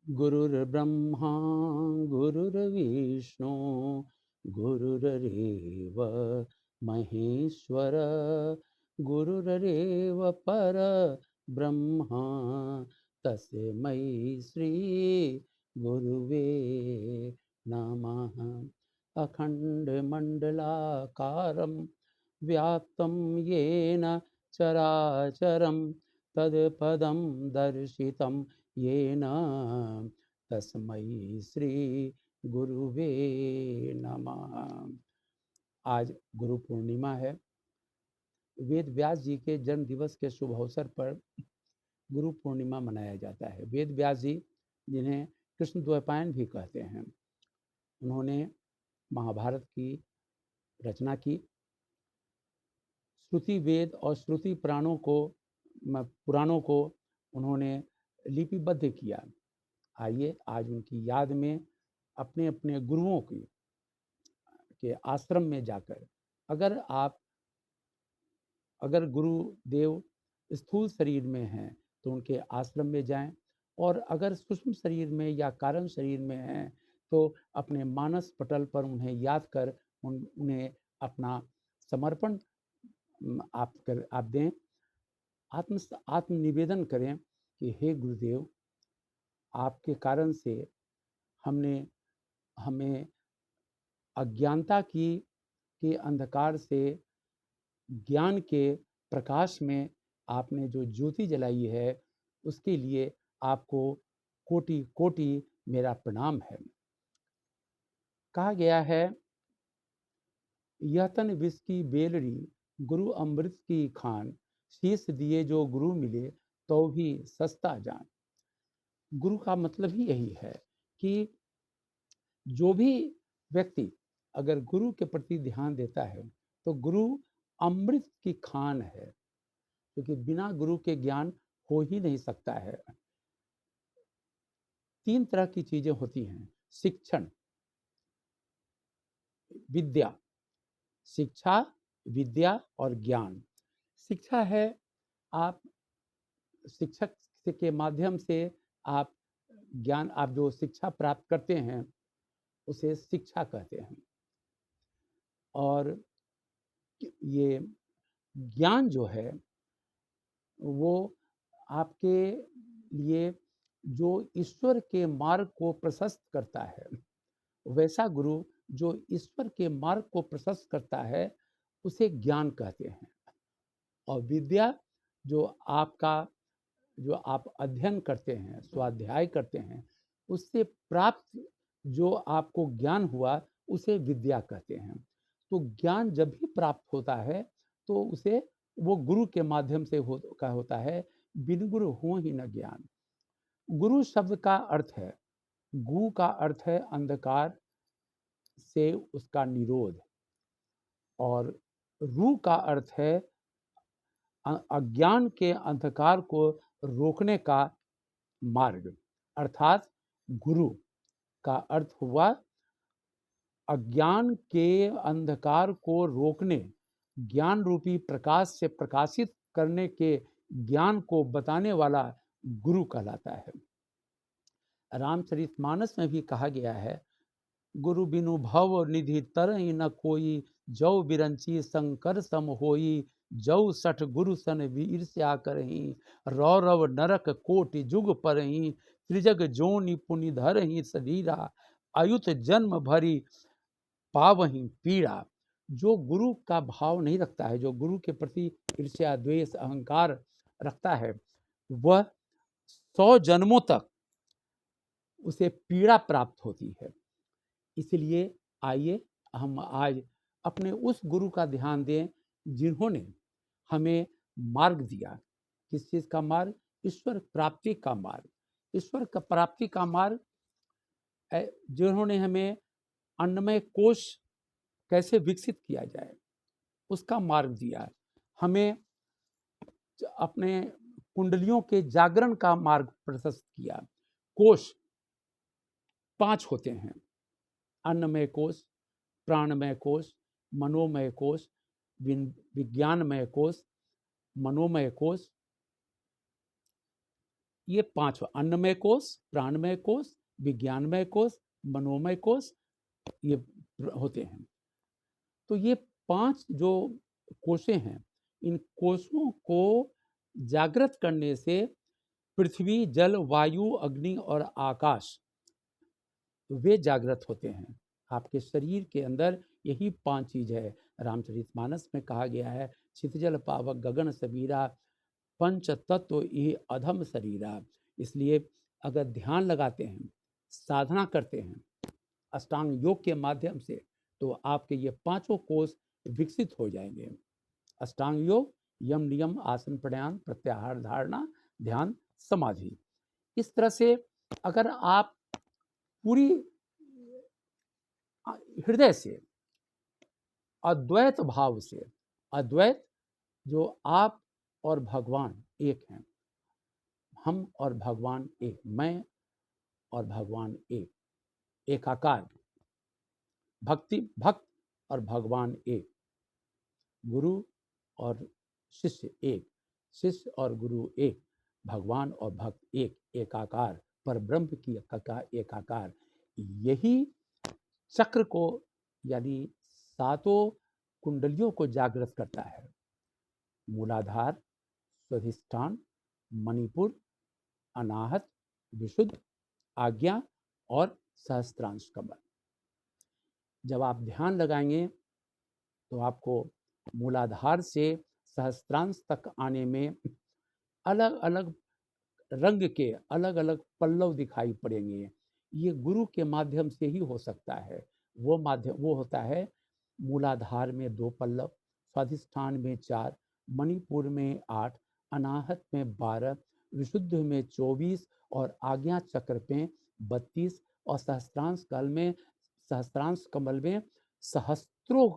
गुरुर्ब्रह्मा गुरुर्विष्णु गुरुरेव महेश्वर गुरुरेव पर ब्रह्मा तस्मै श्री गुरुवे नमः। अखण्डमण्डलाकारं व्याप्तं येन चराचरं तत्पदं दर्शितं येन तस्मै श्री गुरुवे नमः। आज गुरु पूर्णिमा है। वेद व्यास जी के जन्म दिवस के शुभ अवसर पर गुरु पूर्णिमा मनाया जाता है। वेद व्यास जी, जिन्हें कृष्ण द्वैपायन भी कहते हैं, उन्होंने महाभारत की रचना की। श्रुति वेद और श्रुति पुराणों को उन्होंने लिपिबद्ध किया। आइए आज उनकी याद में अपने अपने गुरुओं के आश्रम में जाकर, अगर गुरुदेव स्थूल शरीर में हैं तो उनके आश्रम में जाएं, और अगर सूक्ष्म शरीर में या कारण शरीर में हैं तो अपने मानस पटल पर उन्हें याद कर उन्हें अपना समर्पण आप दें। आत्म निवेदन करें कि हे गुरुदेव, आपके कारण से हमें अज्ञानता के अंधकार से ज्ञान के प्रकाश में आपने जो ज्योति जलाई है, उसके लिए आपको कोटि कोटि मेरा प्रणाम है। कहा गया है, यह तन विष की बेलड़ी गुरु अमृत की खान, शीश दिए जो गुरु मिले तो भी सस्ता जान। गुरु का मतलब ही यही है कि जो भी व्यक्ति अगर गुरु के प्रति ध्यान देता है तो गुरु अमृत की खान है, क्योंकि बिना गुरु के ज्ञान हो ही नहीं सकता है। 3 तरह की चीजें होती हैं: शिक्षण, विद्या, शिक्षा, विद्या और ज्ञान। शिक्षा है, आप शिक्षक के माध्यम से आप आप जो शिक्षा प्राप्त करते हैं उसे शिक्षा कहते हैं। और ये ज्ञान जो है वो आपके लिए जो ईश्वर के मार्ग को प्रशस्त करता है, वैसा गुरु जो ईश्वर के मार्ग को प्रशस्त करता है उसे ज्ञान कहते हैं। और विद्या जो आप अध्ययन करते हैं, स्वाध्याय करते हैं, उससे प्राप्त जो आपको ज्ञान हुआ उसे विद्या कहते हैं। तो ज्ञान जब भी प्राप्त होता है तो उसे वो गुरु के माध्यम से होता है। बिन गुरु हो ही न ज्ञान। गुरु शब्द का अर्थ है, गु का अर्थ है अंधकार से उसका निरोध, और रू का अर्थ है अज्ञान के अंधकार को रोकने का मार्ग। अर्थात गुरु का अर्थ हुआ अज्ञान के अंधकार को रोकने, ज्ञान रूपी प्रकाश से प्रकाशित करने के ज्ञान को बताने वाला गुरु कहलाता है। रामचरितमानस में भी कहा गया है, गुरु बिनु भव निधि तरहि न कोई, जौ बिरंची शंकर सम होई, जौ सठ गुरु सन ईर्ष्या करही, रौरव नरक कोटि जुग परही, त्रिजग जोनि पुनि धरही शरीरा, अयुत जन्म भरी पावही पीड़ा। जो गुरु का भाव नहीं रखता है, जो गुरु के प्रति ईर्ष्या द्वेष अहंकार रखता है, वह 100 जन्मों तक उसे पीड़ा प्राप्त होती है। इसलिए आइए हम आज अपने उस गुरु का ध्यान दें जिन्होंने हमें मार्ग दिया। किस चीज का मार्ग? ईश्वर प्राप्ति का मार्ग। ईश्वर का प्राप्ति का मार्ग, जिन्होंने हमें अन्नमय कोश कैसे विकसित किया जाए उसका मार्ग दिया, हमें अपने कुंडलियों के जागरण का मार्ग प्रशस्त किया। कोश 5 होते हैं: अन्नमय कोश, प्राणमय कोश, मनोमय कोश, विज्ञानमय कोश, मनोमय कोश ये पांच अन्नमय कोश, प्राणमय कोश, विज्ञानमय कोश, मनोमय कोश, ये होते हैं। तो ये पांच जो कोशें हैं, इन कोशों को जागृत करने से पृथ्वी, जल, वायु, अग्नि और आकाश वे जागृत होते हैं। आपके शरीर के अंदर यही पांच चीज है। रामचरितमानस में कहा गया है, क्षितिजल पावक गगन सबीरा, पंच तत्व ये अधम शरीरा। इसलिए अगर ध्यान लगाते हैं, साधना करते हैं अष्टांग योग के माध्यम से, तो आपके ये पांचों कोष विकसित हो जाएंगे। अष्टांग योग यम नियम आसन प्राणायाम प्रत्याहार धारणा ध्यान समाधि। इस तरह से अगर आप पूरी हृदय से अद्वैत भाव से, अद्वैत जो आप और भगवान एक हैं, हम और भगवान एक, मैं और भगवान एक, एकाकार, भक्ति भक्त और भगवान एक, गुरु और शिष्य एक, शिष्य और गुरु एक, भगवान और भक्त एक, एकाकार, पर ब्रह्म की एकाकार। यही चक्र को यानी सातों कुंडलियों को जागृत करता है। मूलाधार, स्वाधिष्ठान, मणिपुर, अनाहत, विशुद्ध, आज्ञा और सहस्त्रांश कमल। जब आप ध्यान लगाएंगे तो आपको मूलाधार से सहस्त्रांश तक आने में अलग अलग रंग के अलग अलग पल्लव दिखाई पड़ेंगे। ये गुरु के माध्यम से ही हो सकता है। वो होता है मूलाधार में 2 पल्लव, स्वाधिष्ठान में 4, मणिपुर में 8, अनाहत में 12, विशुद्ध में 24 और आज्ञा चक्र में 32 और सहस्त्रांश कमल में सहस्त्रों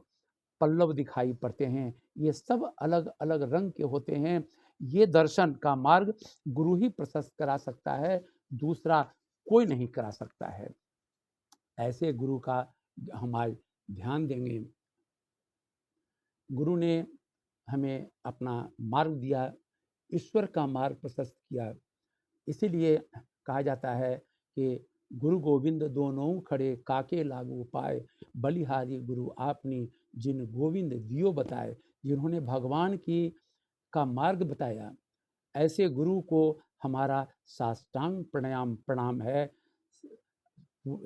पल्लव दिखाई पड़ते हैं। ये सब अलग अलग रंग के होते हैं। ये दर्शन का मार्ग गुरु ही प्रशस्त करा सकता है, दूसरा कोई नहीं करा सकता है। ऐसे गुरु का हम आज ध्यान देंगे। गुरु ने हमें अपना मार्ग दिया, ईश्वर का मार्ग प्रशस्त किया। इसीलिए कहा जाता है कि गुरु गोविंद दोनों खड़े काके लागू पाए, बलिहारी गुरु आपनी जिन गोविंद दियो बताए। जिन्होंने भगवान की का मार्ग बताया, ऐसे गुरु को हमारा साष्टांग प्रणाम है।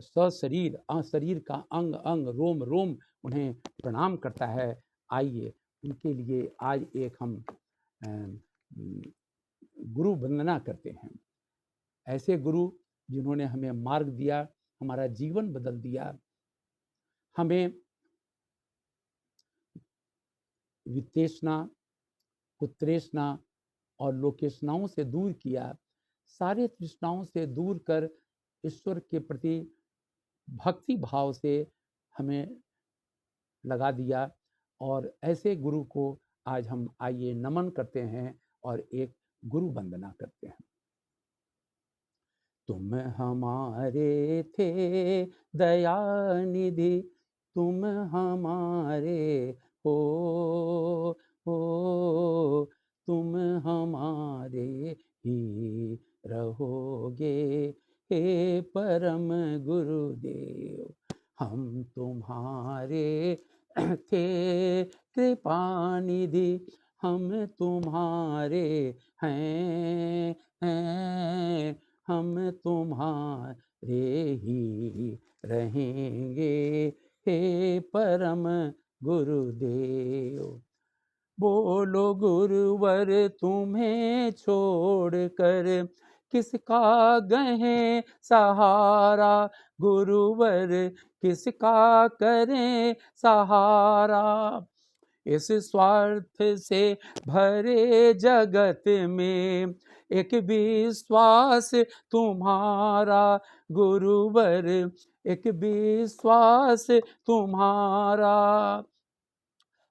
सशरीर शरीर का अंग अंग रोम रोम उन्हें प्रणाम करता है। आइए उनके लिए आज एक हम गुरु वंदना करते हैं। ऐसे गुरु जिन्होंने हमें मार्ग दिया, हमारा जीवन बदल दिया, हमें वित्तेषणा, पुत्रेषणा और लोकेषणाओं से दूर किया, सारे तृष्णाओं से दूर कर ईश्वर के प्रति भक्ति भाव से हमें लगा दिया। और ऐसे गुरु को आज हम आइए नमन करते हैं और एक गुरु वंदना करते हैं। तुम हमारे थे दया निधि, तुम हमारे हो, तुम हमारे ही रहोगे हे परम गुरुदेव। हम तुम्हारे थे कृपा निधि, हम तुम्हारे हैं, हम तुम्हारे ही रहेंगे हे परम गुरुदेव। बोलो गुरुवर तुम्हें छोड़कर किसका गहे सहारा, गुरुवर किसका करें सहारा। इस स्वार्थ से भरे जगत में एक विश्वास तुम्हारा, गुरुवर एक विश्वास तुम्हारा।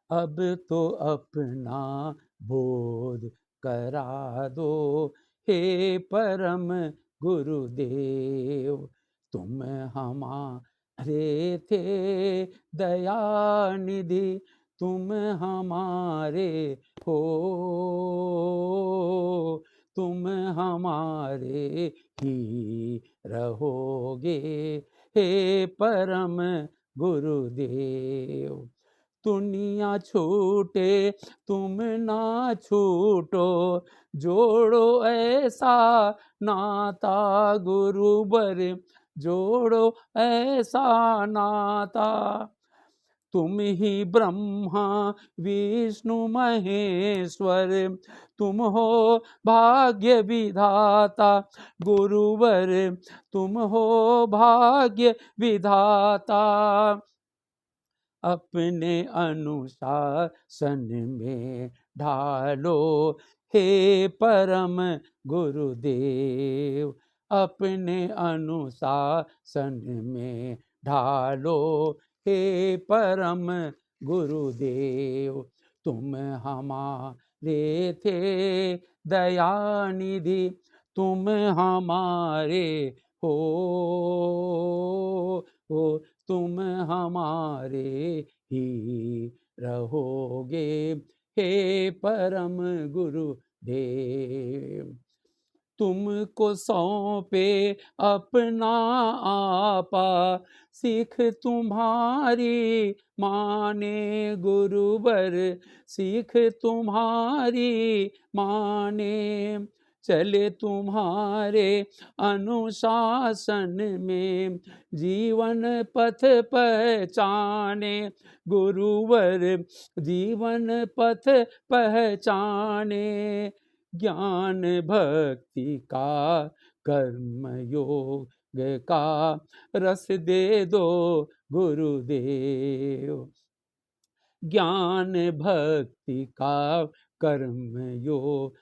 अब तो अपना बोध करा दो हे परम गुरुदेव। तुम हमारे थे दया निधि, तुम हमारे हो, तुम हमारे ही रहोगे, हे परम गुरुदेव। दुनिया छूटे तुम ना छूटो, जोड़ो ऐसा नाता गुरुवर, जोड़ो ऐसा नाता। तुम ही ब्रह्मा विष्णु महेश्वर, तुम हो भाग्य विधाता गुरुवर, तुम हो भाग्य विधाता। अपने अनुशासन में ढालो, हे परम गुरुदेव। अपने अनुशासन में ढालो, हे परम गुरुदेव। तुम हमारे थे दयानिधि, तुम हमारे हो, तुम हमारे ही रहोगे, हे परम गुरुदेव। तुमको सौंपे अपना आपा, सिख तुम्हारी माने गुरुवर, सिख तुम्हारी माने। चले तुम्हारे अनुशासन में, जीवन पथ पहचाने गुरुवर, जीवन पथ पहचाने। ज्ञान भक्ति का कर्म योग का रस दे दो गुरुदेव। ज्ञान भक्ति का कर्म योग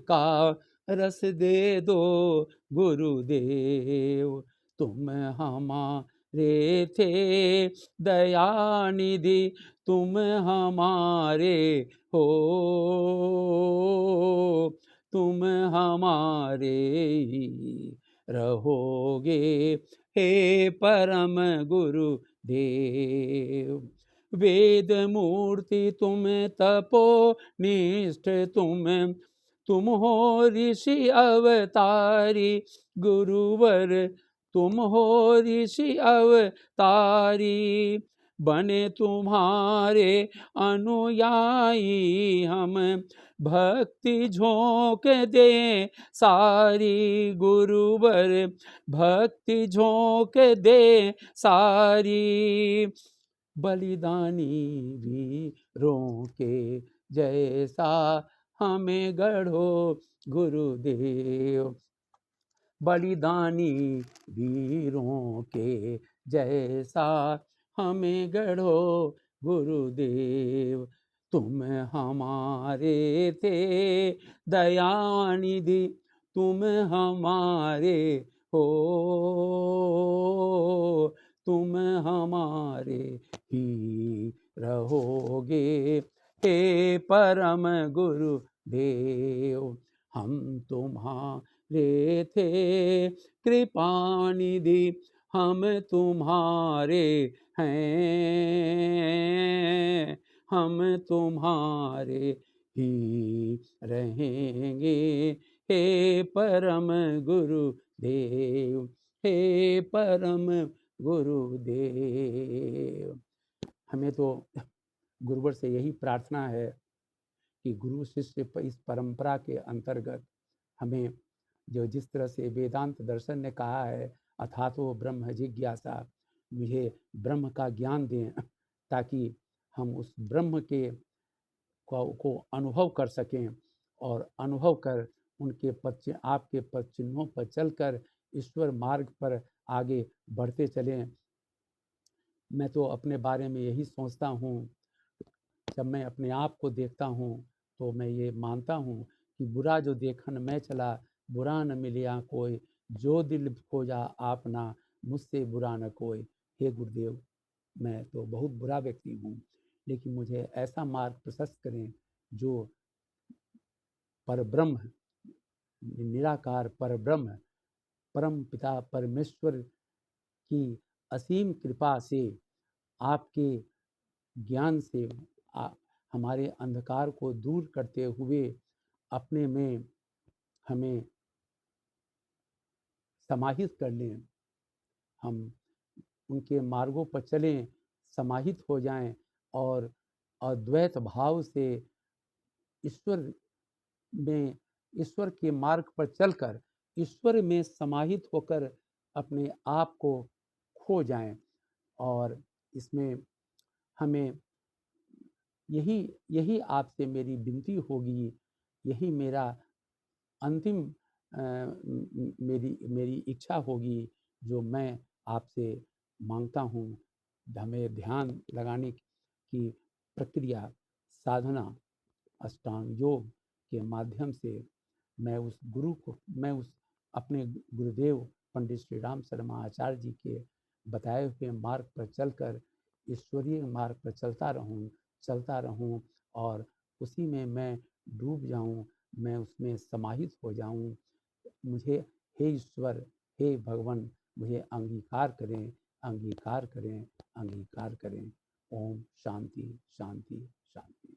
का रस दे दो गुरुदेव। तुम हमारे थे दयानिधि, तुम हमारे हो, तुम हमारे ही रहोगे, हे परम गुरुदेव। वेद मूर्ति तुम तपो निष्ठ तुम हो ऋषि अवतारी गुरुवर, तुम हो ऋषि अवतारी। बने तुम्हारे अनुयायी हम, भक्ति झोंक दे सारी गुरुवर, भक्ति झोंक दे सारी। बलिदानी वीरों के जैसा हमें गढ़ो गुरुदेव। बलिदानी वीरों के जैसा हमें गढ़ो गुरुदेव। तुम हमारे थे दयानिधि, तुम हमारे हो, तुम हमारे ही रहोगे, हे परम गुरुदेव। हम तुम्हारे थे कृपानिधि, हम तुम्हारे हैं, हम तुम्हारे ही रहेंगे, हे परम गुरुदेव, हे परम गुरुदेव। हमें तो गुरुवर से यही प्रार्थना है कि गुरु शिष्य इस परंपरा के अंतर्गत हमें जो जिस तरह से वेदांत दर्शन ने कहा है अथातो ब्रह्म जिज्ञासा, मुझे ब्रह्म का ज्ञान दें ताकि हम उस ब्रह्म के को अनुभव कर सकें और अनुभव कर उनके पद आपके पद चिन्हों पर चलकर ईश्वर मार्ग पर आगे बढ़ते चलें। मैं तो अपने बारे में यही सोचता हूँ, जब मैं अपने आप को देखता हूँ तो मैं ये मानता हूँ कि बुरा जो देखन मैं चला, बुरा न मिलिया कोई, जो दिल खोजा आपना, मुझसे बुरा न कोई। हे गुरुदेव, मैं तो बहुत बुरा व्यक्ति हूँ, लेकिन मुझे ऐसा मार्ग प्रशस्त करें जो परब्रह्म, निराकार परब्रह्म, परम पिता परमेश्वर की असीम कृपा से, आपके ज्ञान से हमारे अंधकार को दूर करते हुए अपने में हमें समाहित कर लें, हम उनके मार्गों पर चलें, समाहित हो जाएं और अद्वैत भाव से ईश्वर में, ईश्वर के मार्ग पर चलकर ईश्वर में समाहित होकर अपने आप को खो जाएं। और इसमें हमें यही यही आपसे मेरी विनती होगी, यही मेरा अंतिम मेरी मेरी इच्छा होगी जो मैं आपसे मांगता हूँ। हमें ध्यान लगाने की प्रक्रिया, साधना, अष्टांग योग के माध्यम से मैं उस अपने गुरुदेव पंडित श्री राम शर्मा आचार्य जी के बताए हुए मार्ग पर चलकर ईश्वरीय मार्ग पर चलता रहूं और उसी में मैं डूब जाऊं, मैं उसमें समाहित हो जाऊं। मुझे हे ईश्वर, हे भगवान, मुझे अंगीकार करें, अंगीकार करें, अंगीकार करें। ओम शांति शांति शांति।